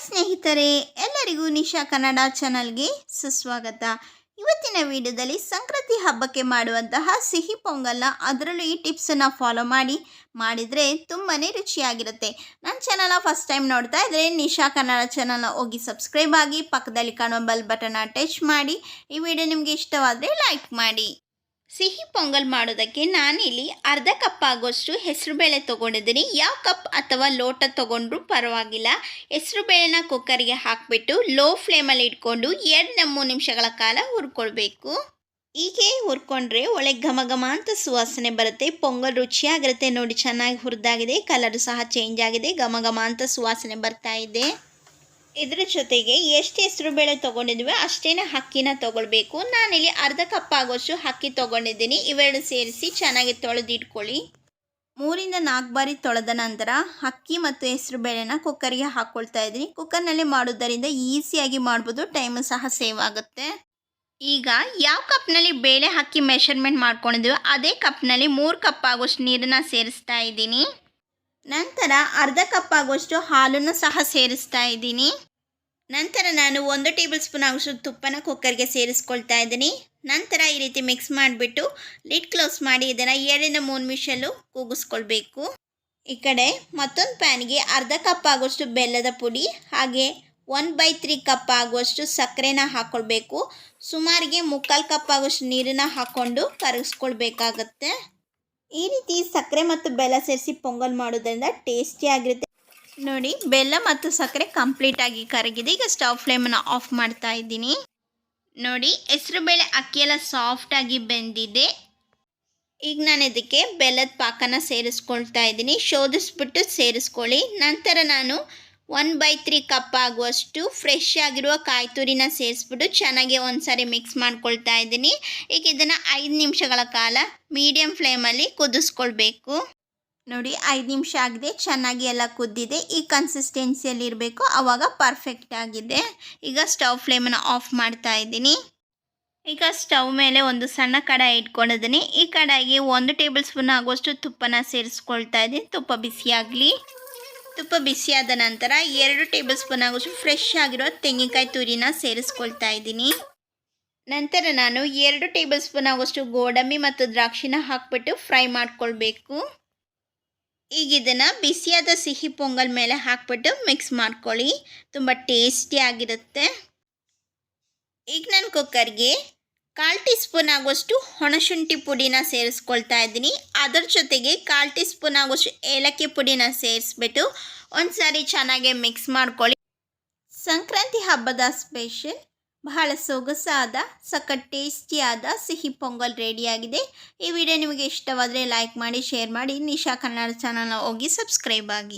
ಸ್ನೇಹಿತರೆ, ಎಲ್ಲರಿಗೂ ನಿಶಾ ಕನ್ನಡ ಚಾನಲ್ಗೆ ಸುಸ್ವಾಗತ. ಇವತ್ತಿನ ವಿಡಿಯೋದಲ್ಲಿ ಸಂಕ್ರಾಂತಿ ಹಬ್ಬಕ್ಕೆ ಮಾಡುವಂತಹ ಸಿಹಿ ಪೊಂಗಲ್ನ ಅದರಲ್ಲೂ ಈ ಟಿಪ್ಸನ್ನು ಫಾಲೋ ಮಾಡಿದರೆ ತುಂಬಾ ರುಚಿಯಾಗಿರುತ್ತೆ. ನನ್ನ ಚಾನಲ್ನ ಫಸ್ಟ್ ಟೈಮ್ ನೋಡ್ತಾ ಇದ್ದರೆ ನಿಶಾ ಕನ್ನಡ ಚಾನಲ್ನ ಹೋಗಿ ಸಬ್ಸ್ಕ್ರೈಬ್ ಆಗಿ, ಪಕ್ಕದಲ್ಲಿ ಕಾಣುವ ಬೆಲ್ ಬಟನ್ನ ಟಚ್ ಮಾಡಿ. ಈ ವಿಡಿಯೋ ನಿಮಗೆ ಇಷ್ಟವಾದರೆ ಲೈಕ್ ಮಾಡಿ. ಸಿಹಿ ಪೊಂಗಲ್ ಮಾಡೋದಕ್ಕೆ ನಾನಿಲ್ಲಿ ಅರ್ಧ ಕಪ್ ಆಗೋಷ್ಟು ಹೆಸರುಬೇಳೆ ತೊಗೊಂಡಿದ್ದೀನಿ. ಯಾವ ಕಪ್ ಅಥವಾ ಲೋಟ ತೊಗೊಂಡ್ರೂ ಪರವಾಗಿಲ್ಲ. ಹೆಸರುಬೇಳೆನ ಕುಕ್ಕರಿಗೆ ಹಾಕಿಬಿಟ್ಟು ಲೋ ಫ್ಲೇಮಲ್ಲಿ ಇಟ್ಕೊಂಡು 2-3 ನಿಮಿಷಗಳ ಕಾಲ ಹುರ್ಕೊಳ್ಬೇಕು. ಹೀಗೆ ಹುರ್ಕೊಂಡ್ರೆ ಒಳ್ಳೆ ಘಮ ಘಮ ಅಂತ ಸುವಾಸನೆ ಬರುತ್ತೆ. ಪೊಂಗಲ್ ರುಚಿಯಾಗಿರುತ್ತೆ. ನೋಡಿ, ಚೆನ್ನಾಗಿ ಹುರಿದಾಗಿದೆ, ಕಲರು ಸಹ ಚೇಂಜ್ ಆಗಿದೆ, ಘಮ ಘಮ ಅಂತ ಸುವಾಸನೆ ಬರ್ತಾ ಇದೆ. ಇದ್ರ ಜೊತೆಗೆ ಎಷ್ಟು ಹೆಸರು ಬೇಳೆ ತೊಗೊಂಡಿದ್ವಿ ಅಷ್ಟೇನೆ ಅಕ್ಕಿನ ತೊಗೊಳ್ಬೇಕು. ನಾನಿಲ್ಲಿ ಅರ್ಧ ಕಪ್ ಆಗೋಷ್ಟು ಅಕ್ಕಿ ತೊಗೊಂಡಿದ್ದೀನಿ. ಇವೆರಡು ಸೇರಿಸಿ ಚೆನ್ನಾಗಿ ತೊಳೆದಿಟ್ಕೊಳ್ಳಿ. 3-4 ಬಾರಿ ತೊಳೆದ ನಂತರ ಅಕ್ಕಿ ಮತ್ತು ಹೆಸರು ಬೇಳೆನ ಕುಕ್ಕರ್ಗೆ ಹಾಕ್ಕೊಳ್ತಾ ಇದ್ದೀನಿ. ಕುಕ್ಕರ್ನಲ್ಲಿ ಮಾಡೋದರಿಂದ ಈಸಿಯಾಗಿ ಮಾಡ್ಬೋದು, ಟೈಮು ಸಹ ಸೇವ್ ಆಗುತ್ತೆ. ಈಗ ಯಾವ ಕಪ್ನಲ್ಲಿ ಬೇಳೆ ಅಕ್ಕಿ ಮೆಷರ್ಮೆಂಟ್ ಮಾಡ್ಕೊಂಡಿದ್ವಿ ಅದೇ ಕಪ್ನಲ್ಲಿ 3 ಕಪ್ ಆಗೋಷ್ಟು ನೀರನ್ನು ಸೇರಿಸ್ತಾ ಇದ್ದೀನಿ. ನಂತರ ಅರ್ಧ ಕಪ್ ಆಗೋಷ್ಟು ಹಾಲನ್ನು ಸಹ ಸೇರಿಸ್ತಾ ಇದ್ದೀನಿ. ನಂತರ ನಾನು 1 ಟೇಬಲ್ ಸ್ಪೂನ್ ಆಗೋಷ್ಟು ತುಪ್ಪನ ಕುಕ್ಕರ್ಗೆ ಸೇರಿಸ್ಕೊಳ್ತಾ ಇದ್ದೀನಿ. ನಂತರ ಈ ರೀತಿ ಮಿಕ್ಸ್ ಮಾಡಿಬಿಟ್ಟು ಲಿಡ್ ಕ್ಲೋಸ್ ಮಾಡಿ ಇದನ್ನು 2-3 ವಿಷಲು ಕೂಗಿಸ್ಕೊಳ್ಬೇಕು. ಈ ಕಡೆ ಮತ್ತೊಂದು ಪ್ಯಾನ್ಗೆ ಅರ್ಧ ಕಪ್ ಆಗೋಷ್ಟು ಬೆಲ್ಲದ ಪುಡಿ ಹಾಗೆ 1/3 ಕಪ್ ಆಗುವಷ್ಟು ಸಕ್ಕರೆನ ಹಾಕ್ಕೊಳ್ಬೇಕು. ಸುಮಾರಿಗೆ 3/4 ಕಪ್ ಆಗೋಷ್ಟು ನೀರನ್ನು ಹಾಕ್ಕೊಂಡು ಕರಗಿಸ್ಕೊಳ್ಬೇಕಾಗತ್ತೆ. ಈ ರೀತಿ ಸಕ್ಕರೆ ಮತ್ತು ಬೆಲ್ಲ ಸೇರಿಸಿ ಪೊಂಗಲ್ ಮಾಡೋದ್ರಿಂದ ಟೇಸ್ಟಿಯಾಗಿರುತ್ತೆ. ನೋಡಿ, ಬೆಲ್ಲ ಮತ್ತು ಸಕ್ಕರೆ ಕಂಪ್ಲೀಟಾಗಿ ಕರಗಿದೆ. ಈಗ ಸ್ಟವ್ ಫ್ಲೇಮನ್ನು ಆಫ್ ಮಾಡ್ತಾ ಇದ್ದೀನಿ. ನೋಡಿ, ಹೆಸರುಬೇಳೆ ಅಕ್ಕಿಯೆಲ್ಲ ಸಾಫ್ಟಾಗಿ ಬೆಂದಿದೆ. ಈಗ ನಾನು ಇದಕ್ಕೆ ಬೆಲ್ಲದ ಪಾಕನ ಸೇರಿಸ್ಕೊಳ್ತಾ ಇದ್ದೀನಿ. ಶೋಧಿಸ್ಬಿಟ್ಟು ಸೇರಿಸ್ಕೊಳ್ಳಿ. ನಂತರ ನಾನು 1/3 ಕಪ್ ಆಗುವಷ್ಟು ಫ್ರೆಶ್ ಆಗಿರುವ ಕಾಯಿ ತುರಿನ ಸೇರಿಸ್ಬಿಟ್ಟು ಚೆನ್ನಾಗಿ ಒಂದ್ಸಾರಿ ಮಿಕ್ಸ್ ಮಾಡ್ಕೊಳ್ತಾ ಇದ್ದೀನಿ. ಈಗ ಇದನ್ನು 5 ನಿಮಿಷಗಳ ಕಾಲ ಮೀಡಿಯಮ್ ಫ್ಲೇಮಲ್ಲಿ ಕುದಿಸ್ಕೊಳ್ಬೇಕು. ನೋಡಿ, 5 ನಿಮಿಷ ಆಗಿದೆ, ಚೆನ್ನಾಗಿ ಎಲ್ಲ ಕುದ್ದಿದೆ. ಈ ಕನ್ಸಿಸ್ಟೆನ್ಸಿಯಲ್ಲಿ ಇರಬೇಕು, ಆವಾಗ ಪರ್ಫೆಕ್ಟ್ ಆಗಿದೆ. ಈಗ ಸ್ಟವ್ ಫ್ಲೇಮನ್ನು ಆಫ್ ಮಾಡ್ತಾ ಇದ್ದೀನಿ. ಈಗ ಸ್ಟವ್ ಮೇಲೆ ಒಂದು ಸಣ್ಣ ಕಡಾಯಿ ಇಟ್ಕೊಂಡಿದ್ದೀನಿ. ಈ ಕಡಾಯಿಗೆ 1 ಟೇಬಲ್ ಸ್ಪೂನ್ ಆಗುವಷ್ಟು ತುಪ್ಪನ ಸೇರಿಸ್ಕೊಳ್ತಾ ಇದ್ದೀನಿ. ತುಪ್ಪ ಬಿಸಿಯಾಗಲಿ. ತುಪ್ಪ ಬಿಸಿಯಾದ ನಂತರ 2 ಟೇಬಲ್ ಸ್ಪೂನ್ ಆಗುವಷ್ಟು ಫ್ರೆಶ್ ಆಗಿರೋ ತೆಂಗಿನಕಾಯಿ ತುರಿನ ಸೇರಿಸ್ಕೊಳ್ತಾ ಇದ್ದೀನಿ. ನಂತರ ನಾನು 2 ಟೇಬಲ್ ಸ್ಪೂನ್ ಆಗುವಷ್ಟು ಗೋಡಂಬಿ ಮತ್ತು ದ್ರಾಕ್ಷಿನ ಹಾಕ್ಬಿಟ್ಟು ಫ್ರೈ ಮಾಡ್ಕೊಳ್ಬೇಕು. ಈಗ ಇದನ್ನು ಬಿಸಿಯಾದ ಸಿಹಿ ಪೊಂಗಲ್ ಮೇಲೆ ಹಾಕ್ಬಿಟ್ಟು ಮಿಕ್ಸ್ ಮಾಡ್ಕೊಳ್ಳಿ. ತುಂಬ ಟೇಸ್ಟಿಯಾಗಿರುತ್ತೆ. ಈಗ ನಾನು ಕುಕ್ಕರ್ಗೆ 1/4 ಟೀ ಸ್ಪೂನ್ ಆಗುವಷ್ಟು ಒಣಶುಂಠಿ ಪುಡಿನ ಸೇರಿಸ್ಕೊಳ್ತಾ ಇದ್ದೀನಿ. ಅದರ ಜೊತೆಗೆ 1/4 ಟೀ ಸ್ಪೂನ್ ಆಗುವಷ್ಟು ಏಲಕ್ಕಿ ಪುಡಿನ ಸೇರಿಸ್ಬಿಟ್ಟು ಒಂದು ಸಾರಿ ಚೆನ್ನಾಗಿ ಮಿಕ್ಸ್ ಮಾಡ್ಕೊಳ್ಳಿ. ಸಂಕ್ರಾಂತಿ ಹಬ್ಬದ ಸ್ಪೆಷಲ್ ಬಹಳ ಸೊಗಸಾದ ಸಖತ್ ಟೇಸ್ಟಿಯಾದ ಸಿಹಿ ಪೊಂಗಲ್ ರೆಡಿಯಾಗಿದೆ. ಈ ವಿಡಿಯೋ ನಿಮಗೆ ಇಷ್ಟವಾದರೆ ಲೈಕ್ ಮಾಡಿ, ಶೇರ್ ಮಾಡಿ. ನಿಶಾ ಕನ್ನಡ ಚಾನಲ್ನ ಹೋಗಿ ಸಬ್ಸ್ಕ್ರೈಬ್ ಆಗಿ.